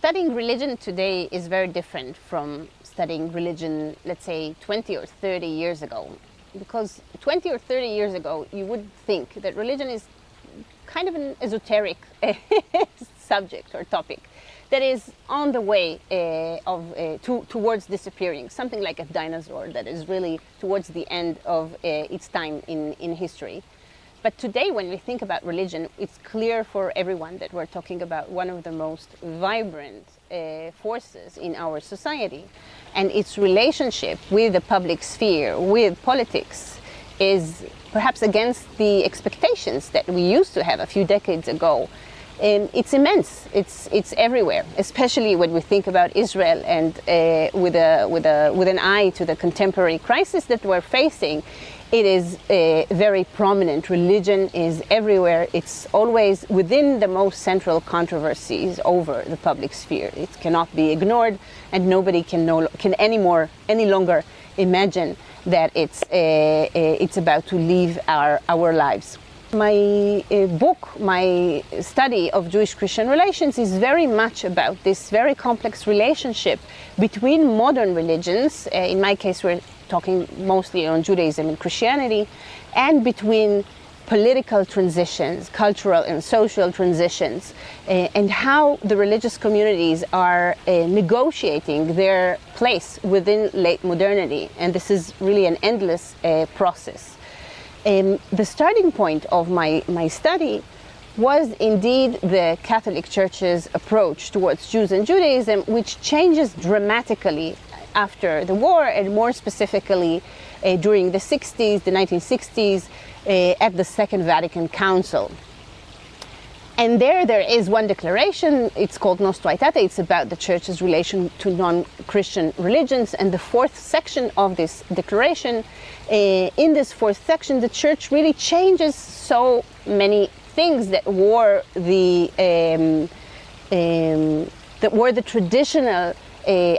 Studying religion today is very different from studying religion, let's say, 20 or 30 years ago. Because 20 or 30 years ago, you would think that religion is kind of an esoteric subject or topic that is on the way towards disappearing, something like a dinosaur that is really towards the end of its time in history. But today, when we think about religion, it's clear for everyone that we're talking about one of the most vibrant forces in our society. And its relationship with the public sphere, with politics, is perhaps against the expectations that we used to have a few decades ago. It's immense. It's everywhere, especially when we think about Israel and with an eye to the contemporary crisis that we're facing. It is very prominent. Religion is everywhere. It's always within the most central controversies over the public sphere. It cannot be ignored, and nobody can any longer imagine that it's about to leave our lives. My book, my study of Jewish-Christian relations is very much about this very complex relationship between modern religions. In my case, we're talking mostly on Judaism and Christianity, and between political transitions, cultural and social transitions, and how the religious communities are negotiating their place within late modernity. And this is really an endless process. The starting point of my study was indeed the Catholic Church's approach towards Jews and Judaism, which changes dramatically after the war, and more specifically during the 1960s, at the Second Vatican Council. And there is one declaration. It's called Nostra Aetate. It's about the Church's relation to non-Christian religions. And the fourth section of this declaration, in this fourth section, the Church really changes so many things that were the traditional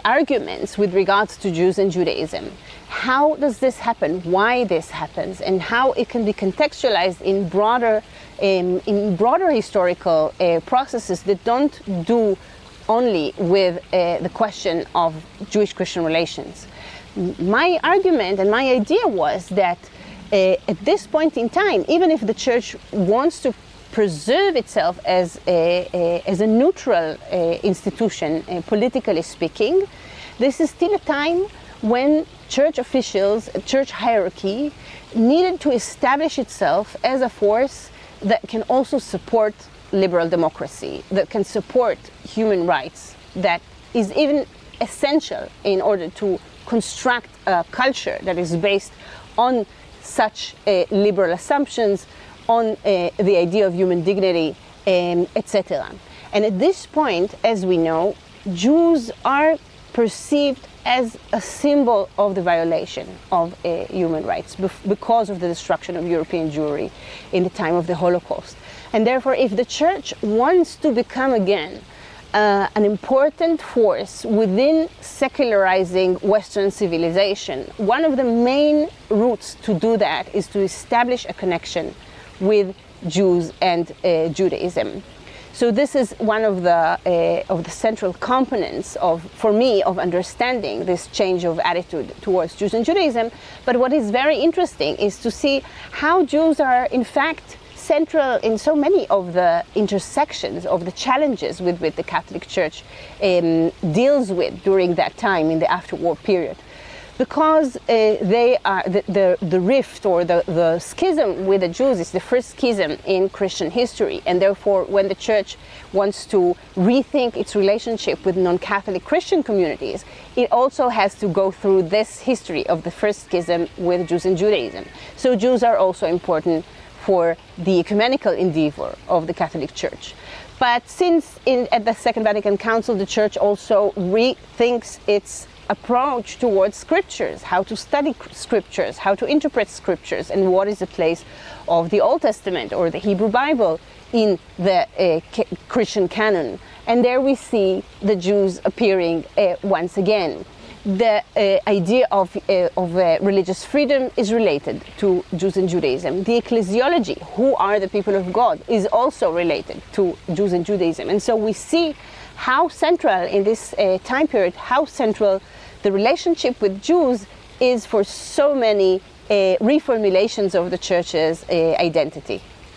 arguments with regards to Jews and Judaism. How does this happen? Why this happens? And how it can be contextualized in broader historical processes that don't do only with the question of Jewish-Christian relations. My argument and my idea was that at this point in time, even if the Church wants to preserve itself as a neutral institution, politically speaking, this is still a time when church officials, church hierarchy, needed to establish itself as a force that can also support liberal democracy, that can support human rights, that is even essential in order to construct a culture that is based on such liberal assumptions, on the idea of human dignity, etc. And at this point, as we know, Jews are perceived as a symbol of the violation of human rights because of the destruction of European Jewry in the time of the Holocaust. And therefore, if the Church wants to become again an important force within secularizing Western civilization, one of the main routes to do that is to establish a connection with Jews and Judaism. So this is one of the central components for me, of understanding this change of attitude towards Jews and Judaism. But what is very interesting is to see how Jews are in fact central in so many of the intersections of the challenges with the Catholic Church deals with during that time in the after-war period. Because they are the rift or the schism with the Jews is the first schism in Christian history, and therefore when the Church wants to rethink its relationship with non-Catholic Christian communities, it also has to go through this history of the first schism with Jews and Judaism. So Jews are also important for the ecumenical endeavor of the Catholic Church. But since at the Second Vatican Council, the Church also rethinks its approach towards scriptures, how to study scriptures, how to interpret scriptures, and what is the place of the Old Testament or the Hebrew Bible in the Christian canon. And there we see the Jews appearing once again. the idea of religious freedom is related to Jews and Judaism. The ecclesiology, who are the people of God, is also related to Jews and Judaism. And so we see how central in this time period, how central the relationship with Jews is for so many reformulations of the church's identity.